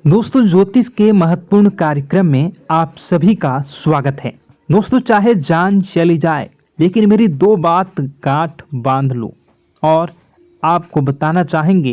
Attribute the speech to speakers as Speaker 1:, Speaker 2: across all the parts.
Speaker 1: दोस्तों, ज्योतिष के महत्वपूर्ण कार्यक्रम में आप सभी का स्वागत है। दोस्तों, चाहे जान चली जाए लेकिन मेरी दो बात गांठ बांध लो। और आपको बताना चाहेंगे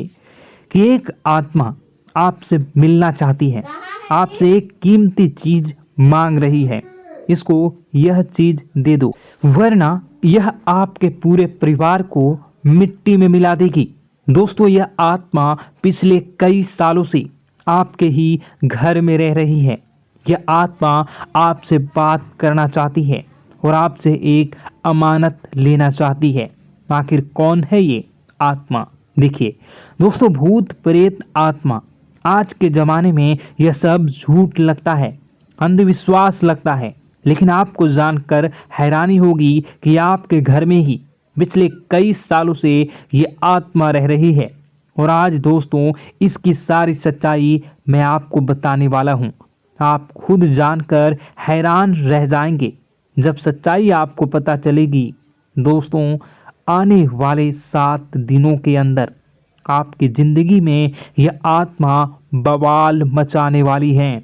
Speaker 1: कि एक आत्मा आपसे मिलना चाहती है, आपसे एक कीमती चीज मांग रही है। इसको यह चीज दे दो, वरना यह आपके पूरे परिवार को मिट्टी में मिला देगी। दोस्तों, यह आत्मा पिछले कई सालों से आपके ही घर में रह रही है। यह आत्मा आपसे बात करना चाहती है और आपसे एक अमानत लेना चाहती है। आखिर कौन है ये आत्मा? देखिए दोस्तों, भूत प्रेत आत्मा, आज के ज़माने में यह सब झूठ लगता है, अंधविश्वास लगता है, लेकिन आपको जानकर हैरानी होगी कि आपके घर में ही पिछले कई सालों से ये आत्मा रह रही है। और आज दोस्तों, इसकी सारी सच्चाई मैं आपको बताने वाला हूँ। आप खुद जानकर हैरान रह जाएंगे जब सच्चाई आपको पता चलेगी। दोस्तों, आने वाले 7 दिनों के अंदर आपकी ज़िंदगी में यह आत्मा बवाल मचाने वाली है।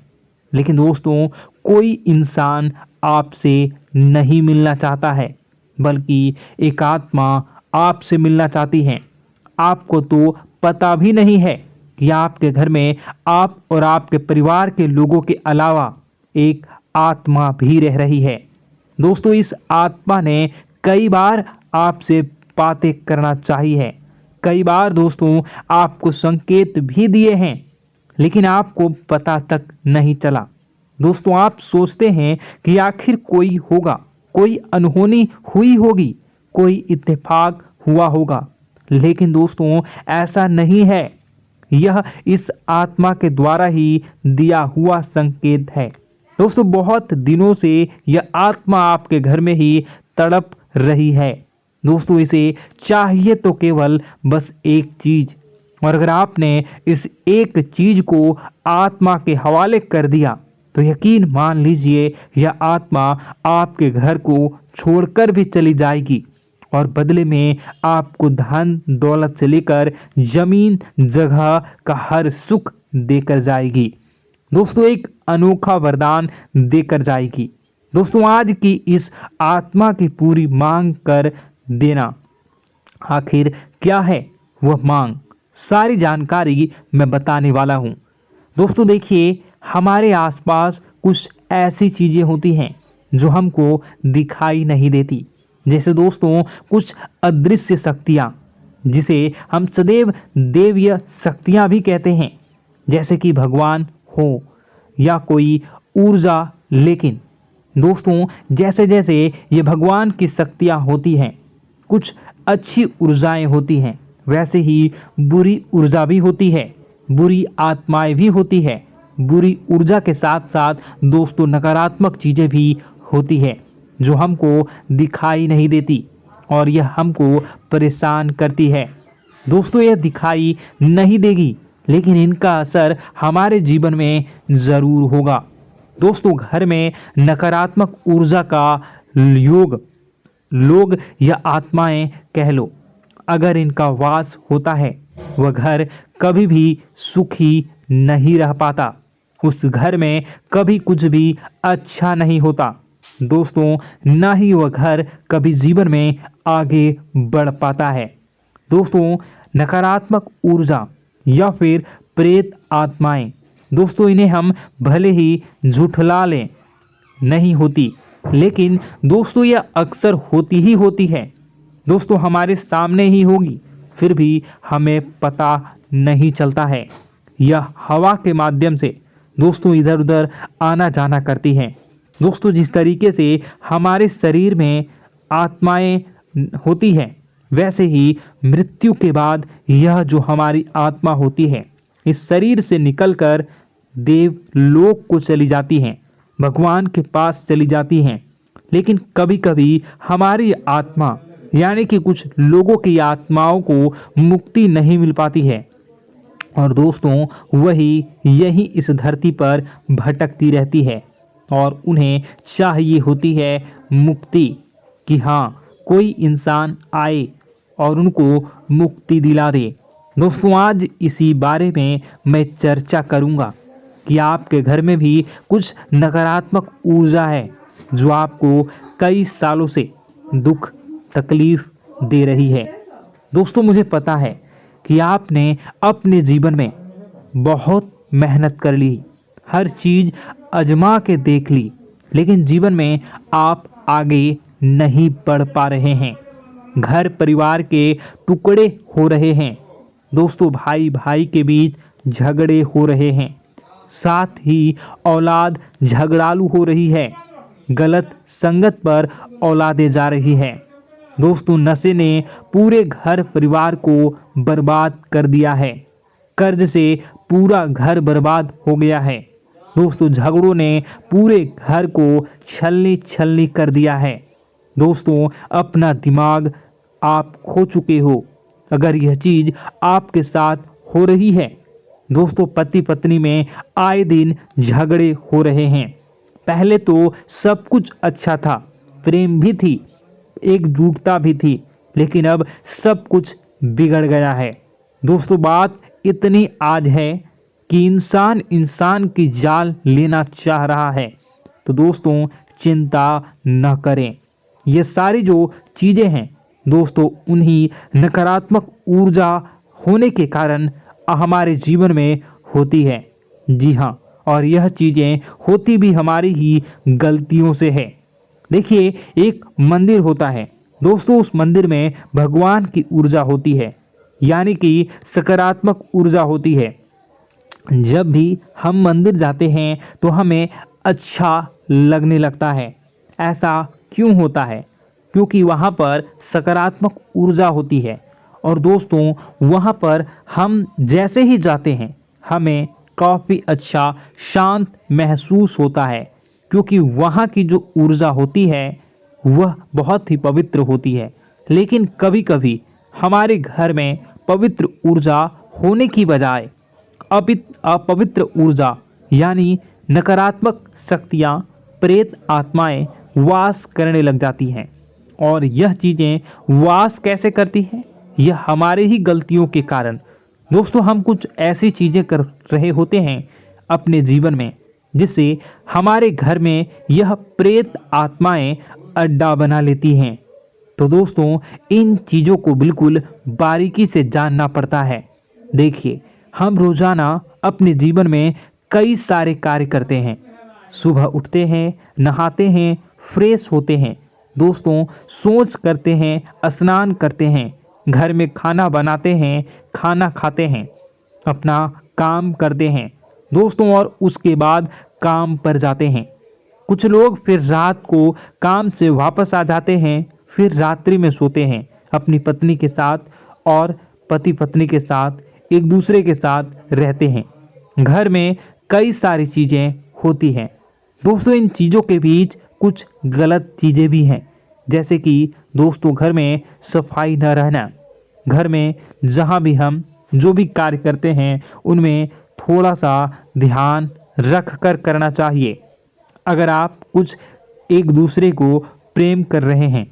Speaker 1: लेकिन दोस्तों, कोई इंसान आपसे नहीं मिलना चाहता है, बल्कि एक आत्मा आपसे मिलना चाहती है। आपको तो पता भी नहीं है कि आपके घर में आप और आपके परिवार के लोगों के अलावा एक आत्मा भी रह रही है। दोस्तों, इस आत्मा ने कई बार आपसे बातें करना चाहिए है, कई बार दोस्तों आपको संकेत भी दिए हैं, लेकिन आपको पता तक नहीं चला। दोस्तों, आप सोचते हैं कि आखिर कोई होगा, कोई अनहोनी हुई होगी, कोई इत्तेफाक हुआ होगा, लेकिन दोस्तों ऐसा नहीं है। यह इस आत्मा के द्वारा ही दिया हुआ संकेत है। दोस्तों, बहुत दिनों से यह आत्मा आपके घर में ही तड़प रही है। दोस्तों, इसे चाहिए तो केवल बस एक चीज, और अगर आपने इस एक चीज को आत्मा के हवाले कर दिया तो यकीन मान लीजिए यह आत्मा आपके घर को छोड़कर भी चली जाएगी और बदले में आपको धन दौलत से लेकर जमीन जगह का हर सुख देकर जाएगी। दोस्तों, एक अनोखा वरदान देकर जाएगी। दोस्तों, आज की इस आत्मा की पूरी मांग कर देना। आखिर क्या है वह मांग? सारी जानकारी मैं बताने वाला हूँ। दोस्तों देखिए, हमारे आसपास कुछ ऐसी चीज़ें होती हैं जो हमको दिखाई नहीं देती, जैसे दोस्तों कुछ अदृश्य शक्तियाँ, जिसे हम सदैव देवीय शक्तियाँ भी कहते हैं, जैसे कि भगवान हो या कोई ऊर्जा। लेकिन दोस्तों, जैसे जैसे ये भगवान की शक्तियाँ होती हैं, कुछ अच्छी ऊर्जाएं होती हैं, वैसे ही बुरी ऊर्जा भी होती है, बुरी आत्माएं भी होती है। बुरी ऊर्जा के साथ साथ दोस्तों नकारात्मक चीज़ें भी होती है जो हमको दिखाई नहीं देती और यह हमको परेशान करती है। दोस्तों, यह दिखाई नहीं देगी, लेकिन इनका असर हमारे जीवन में ज़रूर होगा। दोस्तों, घर में नकारात्मक ऊर्जा का योग, लोग या आत्माएं कह लो, अगर इनका वास होता है, वह घर कभी भी सुखी नहीं रह पाता। उस घर में कभी कुछ भी अच्छा नहीं होता। दोस्तों, ना ही वह घर कभी जीवन में आगे बढ़ पाता है। दोस्तों, नकारात्मक ऊर्जा या फिर प्रेत आत्माएं, दोस्तों इन्हें हम भले ही झुठला लें नहीं होती, लेकिन दोस्तों यह अक्सर होती ही होती है। दोस्तों, हमारे सामने ही होगी, फिर भी हमें पता नहीं चलता है। यह हवा के माध्यम से दोस्तों इधर उधर आना जाना करती हैं। दोस्तों, जिस तरीके से हमारे शरीर में आत्माएं होती हैं, वैसे ही मृत्यु के बाद यह जो हमारी आत्मा होती है, इस शरीर से निकलकर देवलोक को चली जाती हैं, भगवान के पास चली जाती हैं। लेकिन कभी कभी हमारी आत्मा यानी कि कुछ लोगों की आत्माओं को मुक्ति नहीं मिल पाती है, और दोस्तों वही यही इस धरती पर भटकती रहती है और उन्हें चाहिए होती है मुक्ति, कि हाँ कोई इंसान आए और उनको मुक्ति दिला दे। दोस्तों, आज इसी बारे में मैं चर्चा करूँगा कि आपके घर में भी कुछ नकारात्मक ऊर्जा है जो आपको कई सालों से दुख तकलीफ दे रही है। दोस्तों, मुझे पता है कि आपने अपने जीवन में बहुत मेहनत कर ली, हर चीज़ आजमा के देख ली, लेकिन जीवन में आप आगे नहीं बढ़ पा रहे हैं। घर परिवार के टुकड़े हो रहे हैं। दोस्तों, भाई भाई के बीच झगड़े हो रहे हैं। साथ ही औलाद झगड़ालू हो रही है। गलत संगत पर औलादें जा रही है। दोस्तों, नशे ने पूरे घर परिवार को बर्बाद कर दिया है। कर्ज से पूरा घर बर्बाद हो गया है। दोस्तों, झगड़ों ने पूरे घर को छलनी छलनी कर दिया है। दोस्तों, अपना दिमाग आप खो चुके हो अगर यह चीज़ आपके साथ हो रही है। दोस्तों, पति पत्नी में आए दिन झगड़े हो रहे हैं। पहले तो सब कुछ अच्छा था, प्रेम भी थी, एकजुटता भी थी, लेकिन अब सब कुछ बिगड़ गया है। दोस्तों, बात इतनी आज है कि इंसान इंसान की जान लेना चाह रहा है। तो दोस्तों, चिंता न करें। ये सारी जो चीज़ें हैं दोस्तों, उन्हीं नकारात्मक ऊर्जा होने के कारण हमारे जीवन में होती है। जी हाँ, और यह चीज़ें होती भी हमारी ही गलतियों से है। देखिए, एक मंदिर होता है दोस्तों, उस मंदिर में भगवान की ऊर्जा होती है, यानी कि सकारात्मक ऊर्जा होती है। जब भी हम मंदिर जाते हैं तो हमें अच्छा लगने लगता है। ऐसा क्यों होता है? क्योंकि वहाँ पर सकारात्मक ऊर्जा होती है। और दोस्तों, वहाँ पर हम जैसे ही जाते हैं हमें काफ़ी अच्छा शांत महसूस होता है, क्योंकि वहाँ की जो ऊर्जा होती है वह बहुत ही पवित्र होती है। लेकिन कभी कभी हमारे घर में पवित्र ऊर्जा होने की बजाय अपवित्र ऊर्जा यानी नकारात्मक शक्तियाँ, प्रेत आत्माएं वास करने लग जाती हैं। और यह चीज़ें वास कैसे करती हैं? यह हमारे ही गलतियों के कारण। दोस्तों, हम कुछ ऐसी चीज़ें कर रहे होते हैं अपने जीवन में जिससे हमारे घर में यह प्रेत आत्माएं अड्डा बना लेती हैं। तो दोस्तों, इन चीज़ों को बिल्कुल बारीकी से जानना पड़ता है। देखिए, हम रोज़ाना अपने जीवन में कई सारे कार्य करते हैं। सुबह उठते हैं, नहाते हैं, फ्रेश होते हैं। दोस्तों, सोच करते हैं, स्नान करते हैं, घर में खाना बनाते हैं, खाना खाते हैं, अपना काम करते हैं दोस्तों, और उसके बाद काम पर जाते हैं। कुछ लोग फिर रात को काम से वापस आ जाते हैं, फिर रात्रि में सोते हैं अपनी पत्नी के साथ, और पति पत्नी के साथ एक दूसरे के साथ रहते हैं। घर में कई सारी चीज़ें होती हैं दोस्तों। इन चीज़ों के बीच कुछ गलत चीज़ें भी हैं, जैसे कि दोस्तों, घर में सफाई न रहना। घर में जहाँ भी हम जो भी कार्य करते हैं उनमें थोड़ा सा ध्यान रख कर करना चाहिए। अगर आप कुछ एक दूसरे को प्रेम कर रहे हैं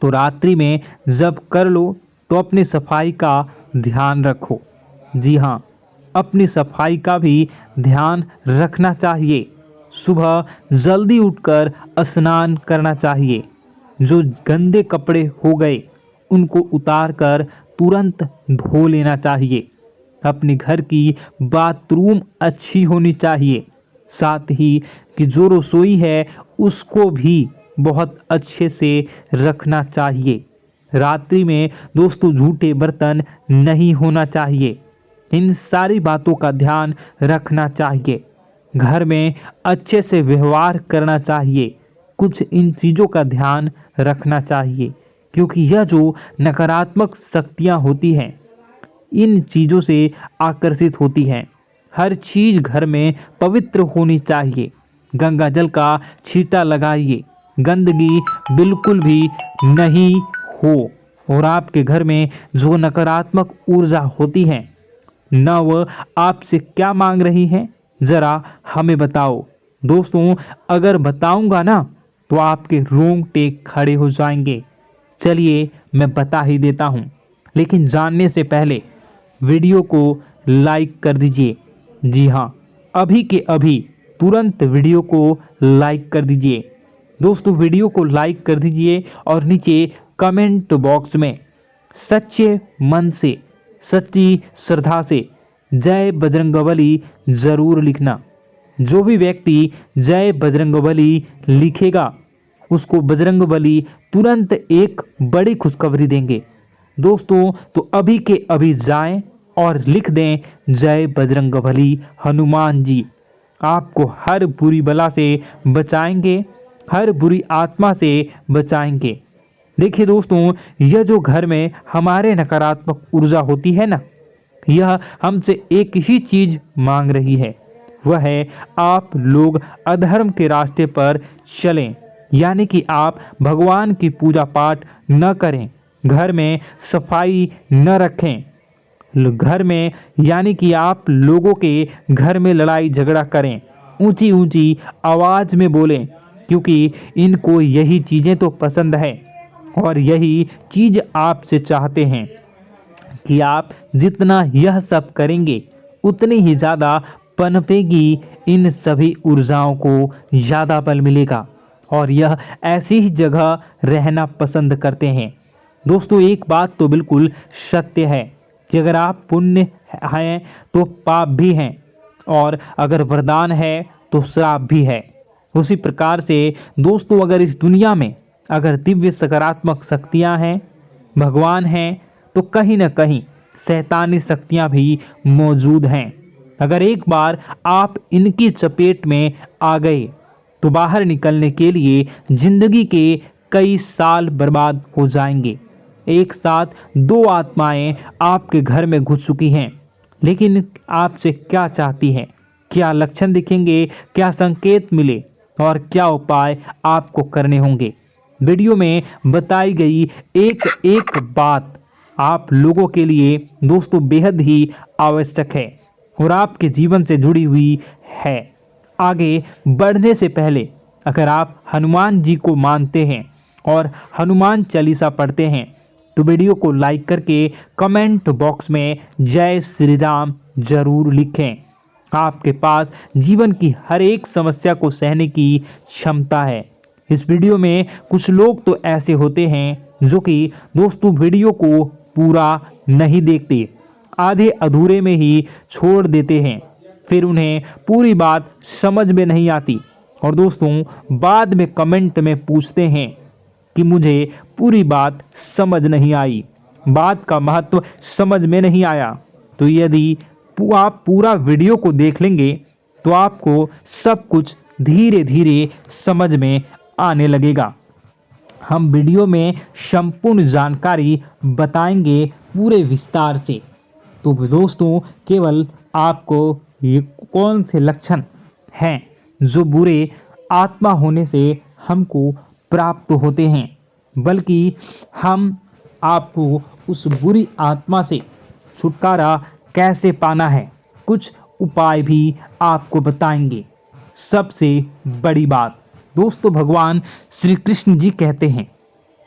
Speaker 1: तो रात्रि में जब कर लो तो अपनी सफाई का ध्यान रखो। जी हाँ, अपनी सफाई का भी ध्यान रखना चाहिए। सुबह जल्दी उठकर स्नान करना चाहिए। जो गंदे कपड़े हो गए उनको उतार कर तुरंत धो लेना चाहिए। अपने घर की बाथरूम अच्छी होनी चाहिए। साथ ही कि जो रसोई है उसको भी बहुत अच्छे से रखना चाहिए। रात्रि में दोस्तों, झूठे बर्तन नहीं होना चाहिए। इन सारी बातों का ध्यान रखना चाहिए। घर में अच्छे से व्यवहार करना चाहिए। कुछ इन चीज़ों का ध्यान रखना चाहिए, क्योंकि यह जो नकारात्मक शक्तियाँ होती हैं इन चीज़ों से आकर्षित होती हैं। हर चीज़ घर में पवित्र होनी चाहिए। गंगा जल का छींटा लगाइए, गंदगी बिल्कुल भी नहीं हो। और आपके घर में जो नकारात्मक ऊर्जा होती है न वह आपसे क्या मांग रही है, ज़रा हमें बताओ। दोस्तों, अगर बताऊंगा ना तो आपके रोंगटे खड़े हो जाएंगे। चलिए मैं बता ही देता हूँ, लेकिन जानने से पहले वीडियो को लाइक कर दीजिए। जी हाँ, अभी के अभी तुरंत वीडियो को लाइक कर दीजिए। दोस्तों वीडियो को लाइक कर दीजिए और नीचे कमेंट बॉक्स में सच्चे मन से, सच्ची श्रद्धा से जय बजरंगबली ज़रूर लिखना। जो भी व्यक्ति जय बजरंगबली लिखेगा उसको बजरंगबली तुरंत एक बड़ी खुशखबरी देंगे। दोस्तों तो अभी के अभी जाएं और लिख दें जय बजरंगबली हनुमान जी। आपको हर बुरी बला से बचाएंगे, हर बुरी आत्मा से बचाएंगे। देखिए दोस्तों, यह जो घर में हमारे नकारात्मक ऊर्जा होती है ना, यह हमसे एक ही चीज़ मांग रही है, वह है आप लोग अधर्म के रास्ते पर चलें, यानी कि आप भगवान की पूजा पाठ न करें, घर में सफाई न रखें, घर में यानी कि आप लोगों के घर में लड़ाई झगड़ा करें, ऊंची ऊंची आवाज़ में बोलें, क्योंकि इनको यही चीज़ें तो पसंद है और यही चीज़ आपसे चाहते हैं कि आप जितना यह सब करेंगे उतनी ही ज़्यादा पनपेगी इन सभी ऊर्जाओं को ज़्यादा बल मिलेगा और यह ऐसी ही जगह रहना पसंद करते हैं। दोस्तों एक बात तो बिल्कुल सत्य है कि अगर आप पुण्य हैं तो पाप भी हैं और अगर वरदान है तो श्राप भी है। उसी प्रकार से दोस्तों अगर इस दुनिया में अगर दिव्य सकारात्मक शक्तियां हैं, भगवान हैं, तो कहीं ना कहीं शैतानी शक्तियां भी मौजूद हैं। अगर एक बार आप इनकी चपेट में आ गए तो बाहर निकलने के लिए जिंदगी के कई साल बर्बाद हो जाएंगे। एक साथ दो आत्माएं आपके घर में घुस चुकी हैं, लेकिन आपसे क्या चाहती हैं, क्या लक्षण दिखेंगे, क्या संकेत मिले और क्या उपाय आपको करने होंगे। वीडियो में बताई गई एक एक बात आप लोगों के लिए दोस्तों बेहद ही आवश्यक है और आपके जीवन से जुड़ी हुई है। आगे बढ़ने से पहले अगर आप हनुमान जी को मानते हैं और हनुमान चालीसा पढ़ते हैं तो वीडियो को लाइक करके कमेंट बॉक्स में जय श्री राम जरूर लिखें। आपके पास जीवन की हर एक समस्या को सहने की क्षमता है। इस वीडियो में कुछ लोग तो ऐसे होते हैं जो कि दोस्तों वीडियो को पूरा नहीं देखते, आधे अधूरे में ही छोड़ देते हैं, फिर उन्हें पूरी बात समझ में नहीं आती और दोस्तों बाद में कमेंट में पूछते हैं कि मुझे पूरी बात समझ नहीं आई, बात का महत्व समझ में नहीं आया। तो यदि आप पूरा वीडियो को देख लेंगे तो आपको सब कुछ धीरे धीरे समझ में आने लगेगा। हम वीडियो में संपूर्ण जानकारी बताएंगे पूरे विस्तार से। तो दोस्तों केवल आपको ये कौन से लक्षण हैं जो बुरे आत्मा होने से हमको प्राप्त होते हैं, बल्कि हम आपको उस बुरी आत्मा से छुटकारा कैसे पाना है, कुछ उपाय भी आपको बताएंगे। सबसे बड़ी बात दोस्तों, भगवान श्री कृष्ण जी कहते हैं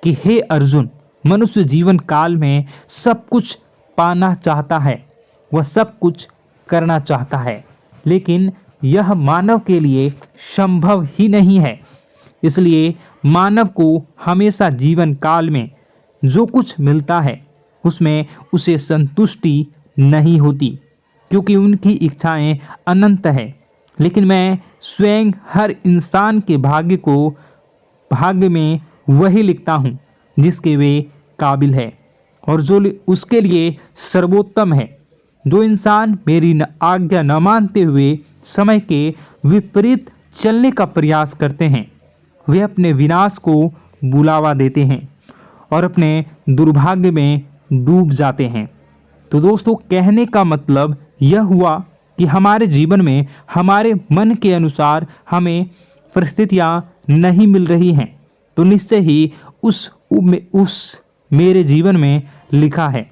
Speaker 1: कि हे अर्जुन, मनुष्य जीवन काल में सब कुछ पाना चाहता है, वह सब कुछ करना चाहता है, लेकिन यह मानव के लिए संभव ही नहीं है। इसलिए मानव को हमेशा जीवन काल में जो कुछ मिलता है उसमें उसे संतुष्टि नहीं होती, क्योंकि उनकी इच्छाएं अनंत है। लेकिन मैं स्वयं हर इंसान के भाग्य में वही लिखता हूँ जिसके वे काबिल है और जो उसके लिए सर्वोत्तम है। जो इंसान मेरी आज्ञा न मानते हुए समय के विपरीत चलने का प्रयास करते हैं, वे अपने विनाश को बुलावा देते हैं और अपने दुर्भाग्य में डूब जाते हैं। तो दोस्तों कहने का मतलब यह हुआ कि हमारे जीवन में हमारे मन के अनुसार हमें परिस्थितियां नहीं मिल रही हैं, तो निश्चय ही उस मेरे जीवन में लिखा है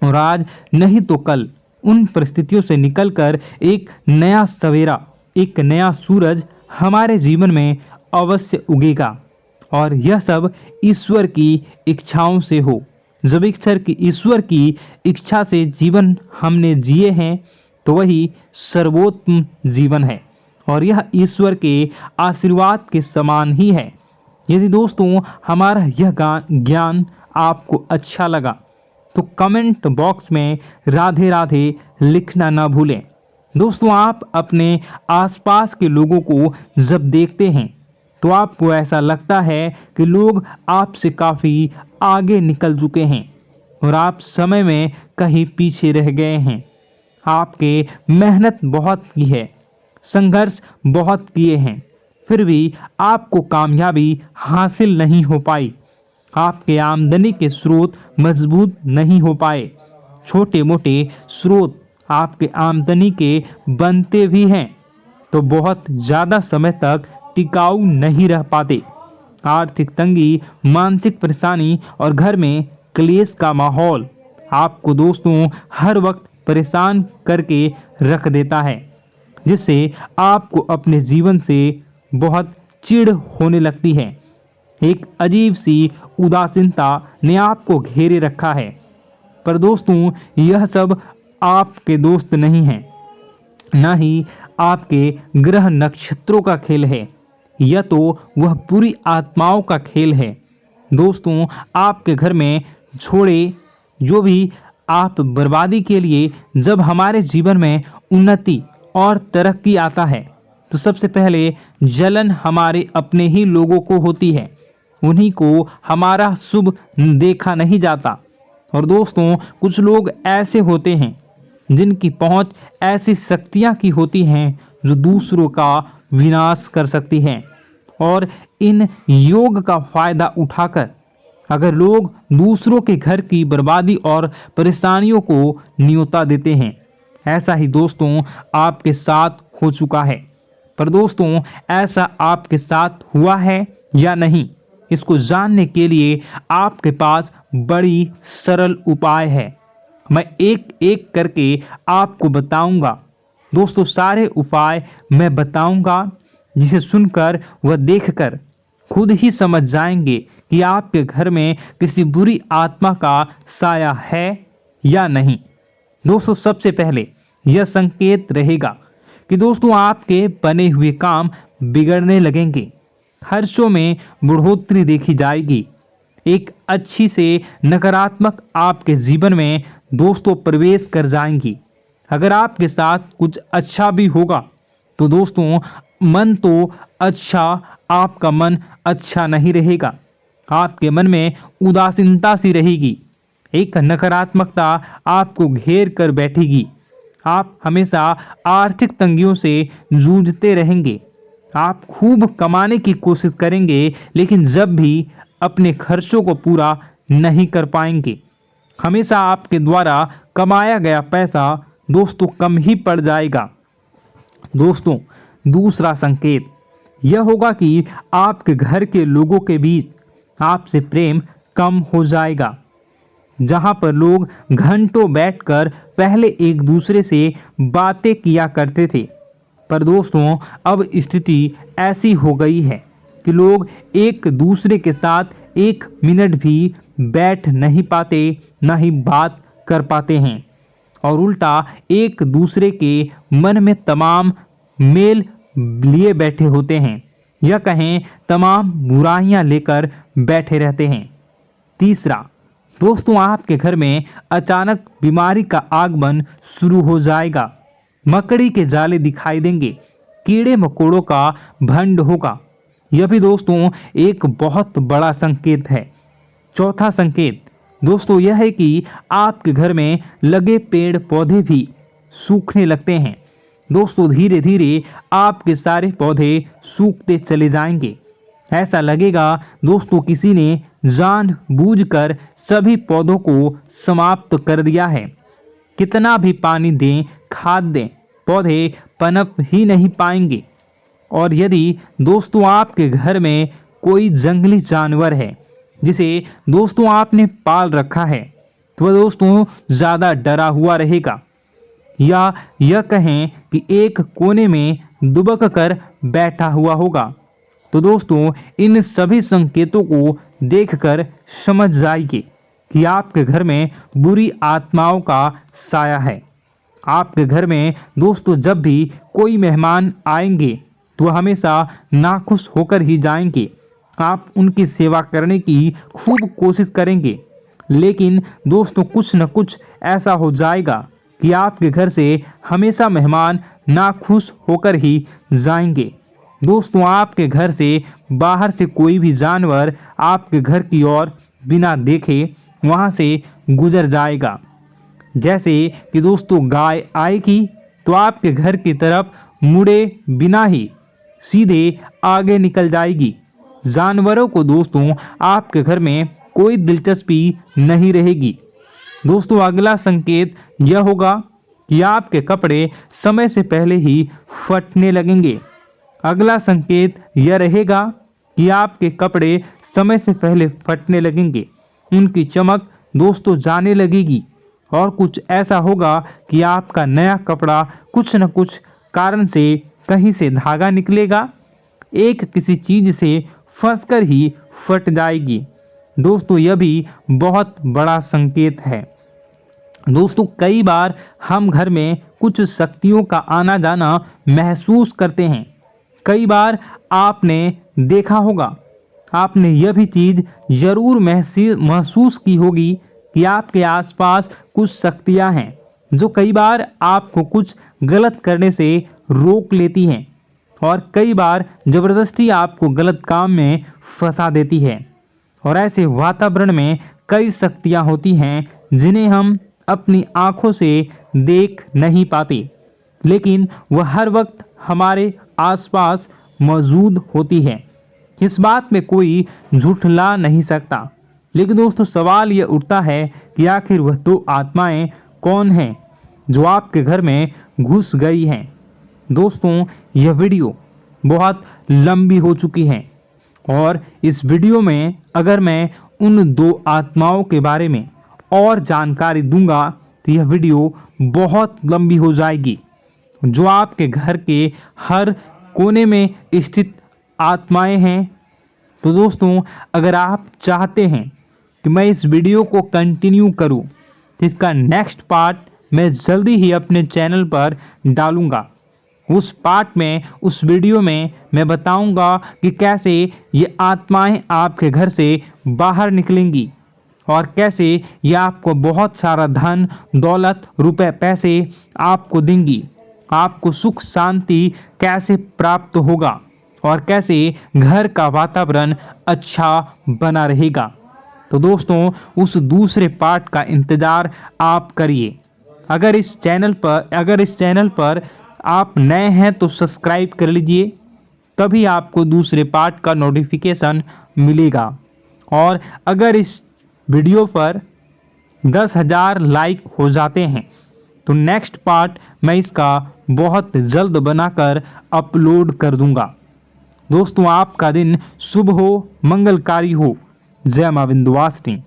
Speaker 1: और आज नहीं तो कल उन परिस्थितियों से निकलकर एक नया सवेरा, एक नया सूरज हमारे जीवन में अवश्य उगेगा और यह सब ईश्वर की इच्छाओं से हो। जब ईश्वर की इच्छा से जीवन हमने जिए हैं तो वही सर्वोत्तम जीवन है और यह ईश्वर के आशीर्वाद के समान ही है। यदि दोस्तों हमारा यह ज्ञान आपको अच्छा लगा तो कमेंट बॉक्स में राधे राधे लिखना ना भूलें। दोस्तों आप अपने आसपास के लोगों को जब देखते हैं तो आपको ऐसा लगता है कि लोग आपसे काफ़ी आगे निकल चुके हैं और आप समय में कहीं पीछे रह गए हैं। आपके मेहनत बहुत की है, संघर्ष बहुत किए हैं, फिर भी आपको कामयाबी हासिल नहीं हो पाई। आपके आमदनी के स्रोत मजबूत नहीं हो पाए। छोटे मोटे स्रोत आपके आमदनी के बनते भी हैं तो बहुत ज़्यादा समय तक टिकाऊ नहीं रह पाते। आर्थिक तंगी, मानसिक परेशानी और घर में क्लेश का माहौल आपको दोस्तों हर वक्त परेशान करके रख देता है, जिससे आपको अपने जीवन से बहुत चिढ़ होने लगती है। एक अजीब सी उदासीनता ने आपको घेरे रखा है। पर दोस्तों यह सब आपके दोस्त नहीं हैं, न ही आपके ग्रह नक्षत्रों का खेल है, यह तो वह बुरी आत्माओं का खेल है। दोस्तों आपके घर में छोड़े जो भी आप बर्बादी के लिए जब हमारे जीवन में उन्नति और तरक्की आता है तो सबसे पहले जलन हमारे अपने ही लोगों को होती है, उन्हीं को हमारा शुभ देखा नहीं जाता। और दोस्तों कुछ लोग ऐसे होते हैं जिनकी पहुंच ऐसी शक्तियां की होती हैं जो दूसरों का विनाश कर सकती हैं और इन योग का फायदा उठाकर अगर लोग दूसरों के घर की बर्बादी और परेशानियों को न्योता देते हैं। ऐसा ही दोस्तों आपके साथ हो चुका है। पर दोस्तों ऐसा आपके साथ हुआ है या नहीं, इसको जानने के लिए आपके पास बड़ी सरल उपाय है। मैं एक एक करके आपको बताऊंगा। दोस्तों सारे उपाय मैं बताऊंगा, जिसे सुनकर व देखकर खुद ही समझ जाएंगे कि आपके घर में किसी बुरी आत्मा का साया है या नहीं। दोस्तों सबसे पहले यह संकेत रहेगा कि दोस्तों आपके बने हुए काम बिगड़ने लगेंगे, खर्चों में बढ़ोतरी देखी जाएगी, एक अच्छी से नकारात्मक आपके जीवन में दोस्तों प्रवेश कर जाएंगी। अगर आपके साथ कुछ अच्छा भी होगा तो दोस्तों मन तो अच्छा, आपका मन अच्छा नहीं रहेगा। आपके मन में उदासीनता सी रहेगी, एक नकारात्मकता आपको घेर कर बैठेगी। आप हमेशा आर्थिक तंगियों से जूझते रहेंगे। आप खूब कमाने की कोशिश करेंगे लेकिन जब भी अपने खर्चों को पूरा नहीं कर पाएंगे। हमेशा आपके द्वारा कमाया गया पैसा दोस्तों कम ही पड़ जाएगा। दोस्तों दूसरा संकेत यह होगा कि आपके घर के लोगों के बीच आपसे प्रेम कम हो जाएगा। जहां पर लोग घंटों बैठकर पहले एक दूसरे से बातें किया करते थे, पर दोस्तों अब स्थिति ऐसी हो गई है कि लोग एक दूसरे के साथ एक मिनट भी बैठ नहीं पाते, ना ही बात कर पाते हैं और उल्टा एक दूसरे के मन में तमाम मेल लिए बैठे होते हैं, या कहें तमाम बुराइयां लेकर बैठे रहते हैं। तीसरा दोस्तों आपके घर में अचानक बीमारी का आगमन शुरू हो जाएगा। मकड़ी के जाले दिखाई देंगे, कीड़े मकोड़ों का भंड होगा। यह भी दोस्तों एक बहुत बड़ा संकेत है। चौथा संकेत दोस्तों यह है कि आपके घर में लगे पेड़ पौधे भी सूखने लगते हैं। दोस्तों धीरे धीरे आपके सारे पौधे सूखते चले जाएंगे। ऐसा लगेगा दोस्तों किसी ने जानबूझकर सभी पौधों को समाप्त कर दिया है। कितना भी पानी दें, खाद दें, पौधे पनप ही नहीं पाएंगे। और यदि दोस्तों आपके घर में कोई जंगली जानवर है जिसे दोस्तों आपने पाल रखा है तो वह दोस्तों ज़्यादा डरा हुआ रहेगा, या यह कहें कि एक कोने में दुबक कर बैठा हुआ होगा, तो दोस्तों इन सभी संकेतों को देखकर समझ जाइए कि आपके घर में बुरी आत्माओं का साया है। आपके घर में दोस्तों जब भी कोई मेहमान आएंगे तो हमेशा नाखुश होकर ही जाएंगे। आप उनकी सेवा करने की खूब कोशिश करेंगे, लेकिन दोस्तों कुछ न कुछ ऐसा हो जाएगा कि आपके घर से हमेशा मेहमान नाखुश होकर ही जाएंगे। दोस्तों आपके घर से बाहर से कोई भी जानवर आपके घर की ओर बिना देखे वहां से गुजर जाएगा। जैसे कि दोस्तों गाय आएगी तो आपके घर की तरफ मुड़े बिना ही सीधे आगे निकल जाएगी। जानवरों को दोस्तों आपके घर में कोई दिलचस्पी नहीं रहेगी। दोस्तों अगला संकेत यह होगा कि आपके कपड़े समय से पहले ही फटने लगेंगे। अगला संकेत यह रहेगा कि आपके कपड़े समय से पहले फटने लगेंगे, उनकी चमक दोस्तों जाने लगेगी और कुछ ऐसा होगा कि आपका नया कपड़ा कुछ न कुछ कारण से कहीं से धागा निकलेगा, एक किसी चीज से फंसकर ही फट जाएगी। दोस्तों यह भी बहुत बड़ा संकेत है। दोस्तों कई बार हम घर में कुछ शक्तियों का आना जाना महसूस करते हैं। कई बार आपने देखा होगा, आपने यह भी चीज़ ज़रूर महसूस की होगी कि आपके आसपास कुछ शक्तियां हैं जो कई बार आपको कुछ गलत करने से रोक लेती हैं और कई बार ज़बरदस्ती आपको गलत काम में फंसा देती है। और ऐसे वातावरण में कई शक्तियां होती हैं जिन्हें हम अपनी आँखों से देख नहीं पाते, लेकिन वह हर वक्त हमारे आसपास मौजूद होती है। इस बात में कोई झूठला नहीं सकता। लेकिन दोस्तों सवाल यह उठता है कि आखिर वह दो आत्माएं कौन हैं जो आपके घर में घुस गई हैं। दोस्तों यह वीडियो बहुत लंबी हो चुकी है और इस वीडियो में अगर मैं उन दो आत्माओं के बारे में और जानकारी दूंगा तो यह वीडियो बहुत लंबी हो जाएगी। जो आपके घर के हर कोने में स्थित आत्माएं हैं। तो दोस्तों अगर आप चाहते हैं कि मैं इस वीडियो को कंटिन्यू करूं तो इसका नेक्स्ट पार्ट मैं जल्दी ही अपने चैनल पर डालूंगा। उस पार्ट में, उस वीडियो में मैं बताऊंगा कि कैसे ये आत्माएं आपके घर से बाहर निकलेंगी और कैसे ये आपको बहुत सारा धन दौलत रुपए पैसे आपको देंगी, आपको सुख शांति कैसे प्राप्त होगा और कैसे घर का वातावरण अच्छा बना रहेगा। तो दोस्तों उस दूसरे पार्ट का इंतज़ार आप करिए। अगर इस चैनल पर आप नए हैं तो सब्सक्राइब कर लीजिए, तभी आपको दूसरे पार्ट का नोटिफिकेशन मिलेगा। और अगर इस वीडियो पर 10,000 लाइक हो जाते हैं तो नेक्स्ट पार्ट मैं इसका बहुत जल्द बनाकर अपलोड कर दूंगा। दोस्तों आपका दिन शुभ हो, मंगलकारी हो। जय मां विंध्यवासिनी।